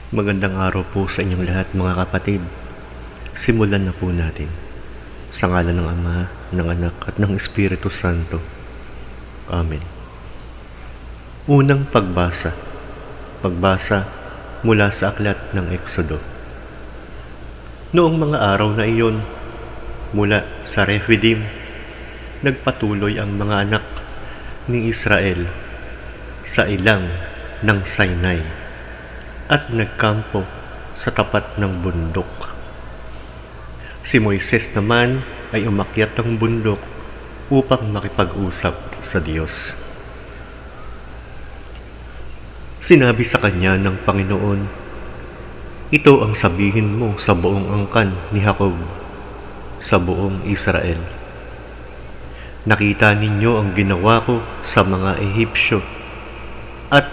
Magandang araw po sa inyong lahat mga kapatid. Simulan na po natin. Sa ngalan ng Ama, ng Anak at ng Espiritu Santo. Amen. Unang pagbasa. Pagbasa mula sa aklat ng Exodo. Noong mga araw na iyon, mula sa Rephidim, nagpatuloy ang mga anak ni Israel sa ilang ng Sinai at nagkampo sa tapat ng bundok. Si Moises naman ay umakyat ng bundok upang makipag-usap sa Diyos. Sinabi sa kanya ng Panginoon, "Ito ang sabihin mo sa buong angkan ni Jacob, sa buong Israel. Nakita ninyo ang ginawa ko sa mga Ehipsyo at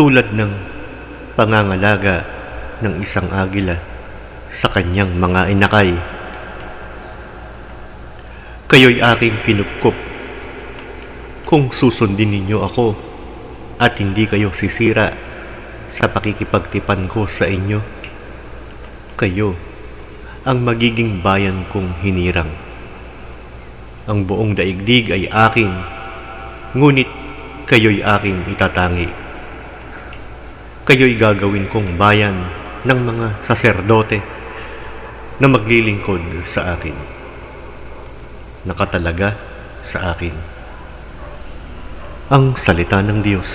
tulad ng pangangalaga ng isang agila sa kanyang mga inakay. Kayo'y aking kinupkop. Kung susundin ninyo ako at hindi kayo sisira sa pakikipagtipan ko sa inyo, kayo ang magiging bayan kong hinirang. Ang buong daigdig ay akin, ngunit kayo'y aking itatangi. Kayo'y gagawin kong bayan ng mga saserdote na maglilingkod sa akin, nakatalaga sa akin." Ang salita ng Diyos.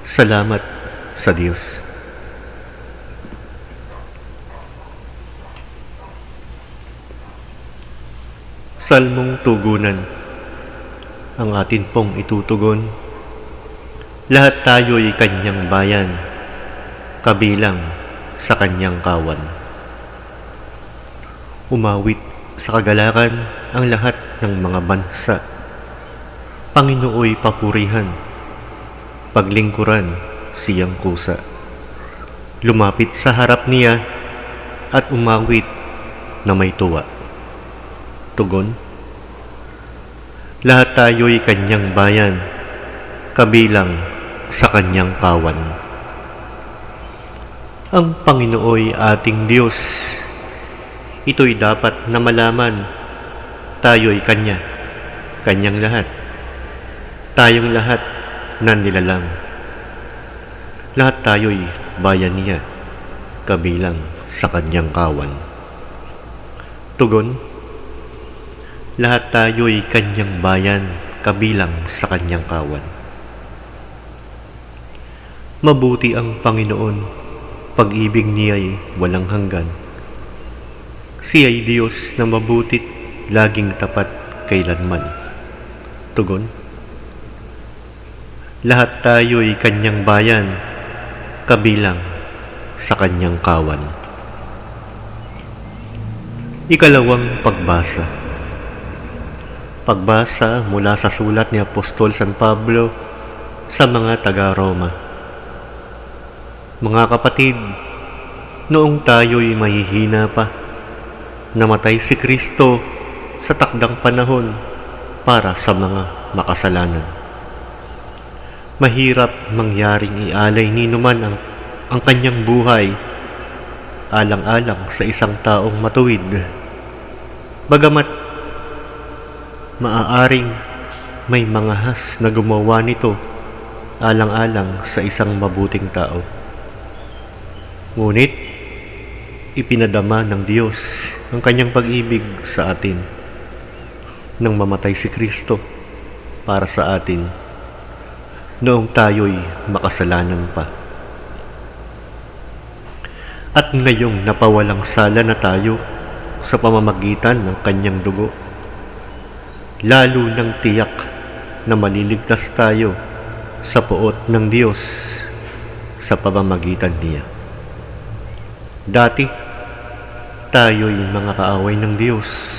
Salamat sa Diyos. Salmong tugunan. Ang atin pong itutugon. Lahat tayo'y kanyang bayan, kabilang sa kanyang kawan. Umawit sa kagalakan ang lahat ng mga bansa. Panginooy papurihan, paglingkuran siyang kusa. Lumapit sa harap niya at umawit na may tuwa. Tugon. Lahat tayo'y kanyang bayan, kabilang sa kanyang kawan. Ang Panginooy ating Diyos. Ito'y dapat na malaman. Tayo'y kanyang lahat. Tayong lahat na nilalang. Lahat tayo'y bayan niya, kabilang sa kanyang kawan. Tugon. Lahat tayo'y kanyang bayan, kabilang sa kanyang kawan. Mabuti ang Panginoon, pag-ibig niya'y walang hanggan. Siya'y Diyos na mabutit, laging tapat kailanman. Tugon. Lahat tayo'y kanyang bayan, kabilang sa kanyang kawan. Ikalawang pagbasa. Pagbasa mula sa sulat ni Apostol San Pablo sa mga taga-Roma. Mga kapatid, noong tayo'y mahihina pa, namatay si Kristo sa takdang panahon para sa mga makasalanan. Mahirap mangyaring ialay ni numan ang kanyang buhay alang-alang sa isang taong matuwid. Bagamat maaaring may mga has na gumawa nito alang-alang sa isang mabuting tao. Ngunit, ipinadama ng Diyos ang kanyang pag-ibig sa atin nang mamatay si Kristo para sa atin noong tayo'y makasalanan pa. At ngayong napawalang sala na tayo sa pamamagitan ng kanyang dugo, lalo nang tiyak na maliligtas tayo sa poot ng Diyos sa pamamagitan niya. Dati, tayo'y mga kaaway ng Diyos,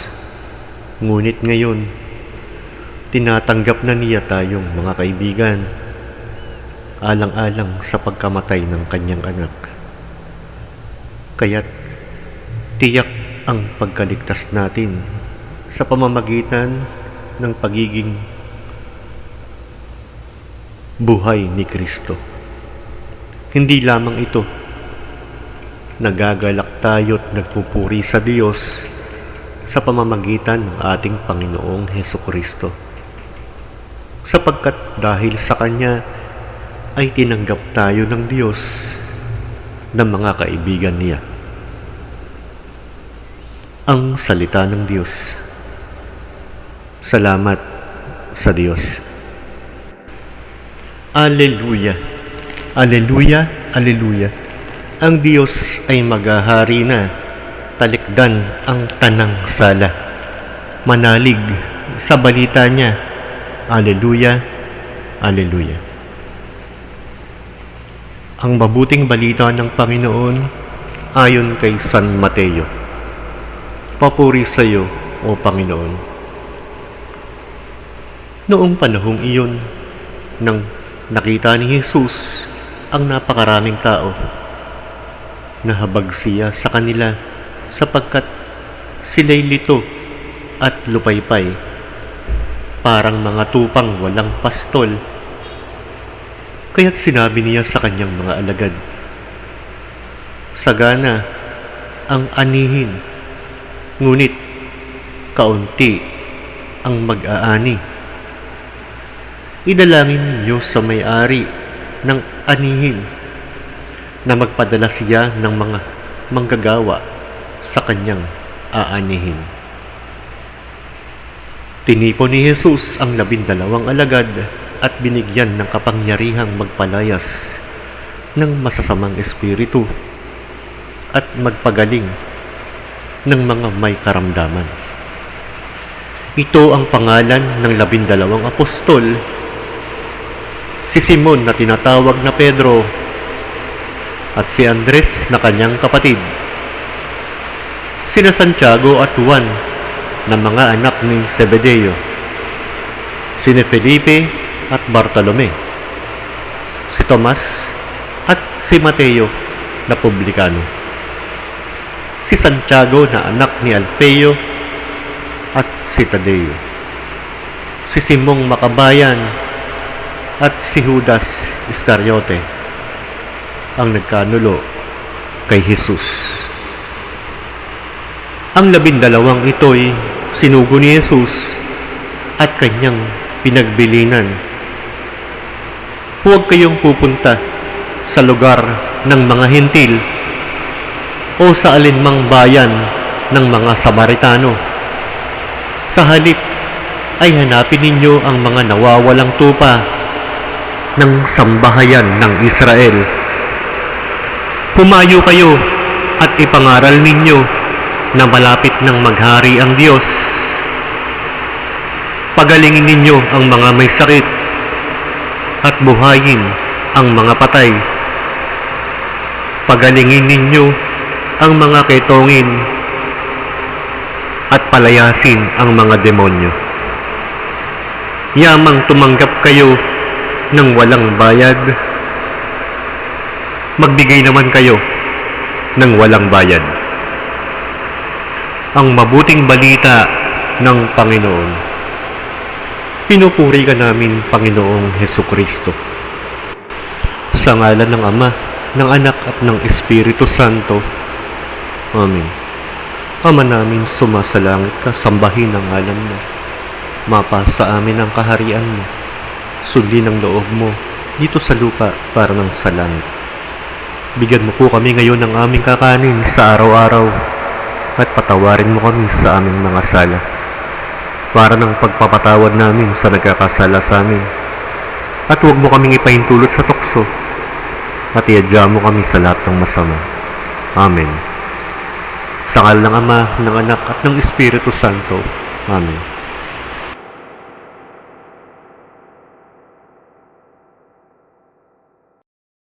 ngunit ngayon, tinatanggap na niya tayong mga kaibigan, alang-alang sa pagkamatay ng kanyang anak. Kaya't tiyak ang pagkaligtas natin sa pamamagitan ng pagiging buhay ni Kristo. Hindi lamang ito, nagagalak tayo at nagpupuri sa Diyos sa pamamagitan ng ating Panginoong Hesukristo. Sapagkat dahil sa Kanya ay tinanggap tayo ng Diyos ng mga kaibigan niya. Ang salita ng Diyos. Salamat sa Diyos. Alleluia! Alleluia! Alleluia! Ang Diyos ay maghahari na, talikdan ang tanang sala. Manalig sa balita niya. Alleluia! Alleluia! Ang mabuting balita ng Panginoon ayon kay San Mateo. Papuri sa iyo, O Panginoon. Noong panahong iyon, nang nakita ni Jesus ang napakaraming tao, nahabag siya sa kanila sapagkat sila'y lito at lupaypay, parang mga tupang walang pastol. Kaya't sinabi niya sa kanyang mga alagad, sagana ang anihin, ngunit kaunti ang mag-aani. Idalangin ninyo sa may-ari ng anihin na magpadala siya ng mga manggagawa sa kanyang aanihin. Tinipon ni Jesus ang 12 alagad at binigyan ng kapangyarihang magpalayas ng masasamang espiritu at magpagaling ng mga may karamdaman. Ito ang pangalan ng 12 apostol: si Simon na tinatawag na Pedro, at si Andres na kanyang kapatid, sina Santiago at Juan na mga anak ni Zebedeo, sina Felipe at Bartolome, si Tomas at si Mateo na publikano, si Santiago na anak ni Alfeo at si Tadeo, si Simong Makabayan at si Judas Iscariote, ang nagkanulo kay Jesus. Ang 12 ito'y sinugo ni Jesus at kanyang pinagbilinan. Huwag kayong pupunta sa lugar ng mga Hentil o sa alinmang bayan ng mga Samaritano. Sa halip ay hanapin ninyo ang mga nawawalang tupa ng sambahayan ng Israel. Humayo kayo at ipangaral ninyo na malapit ng maghari ang Diyos. Pagalingin ninyo ang mga may sakit at buhayin ang mga patay. Pagalingin ninyo ang mga ketongin at palayasin ang mga demonyo. Yamang tumanggap kayo ng walang bayad, magbigay naman kayo ng walang bayad. Ang mabuting balita ng Panginoon. Pinupuri ka namin, Panginoong Hesukristo. Sa ngalan ng Ama, ng Anak at ng Espiritu Santo. Amen. Ama namin, sumasalangit ka, sambahin ang ngalan mo. Mapasa amin ang kaharian mo. Sundin ang loob mo dito sa lupa para ng sa langit. Bigyan mo po kami ngayon ng aming kakanin sa araw-araw at patawarin mo kami sa aming mga sala para ng pagpapatawad namin sa nagkakasala sa amin. At huwag mo kaming ipahintulot sa tukso at iadya mo kami sa lahat ng masama. Amen. Sa ngalan ng Ama, ng Anak at ng Espiritu Santo. Amen.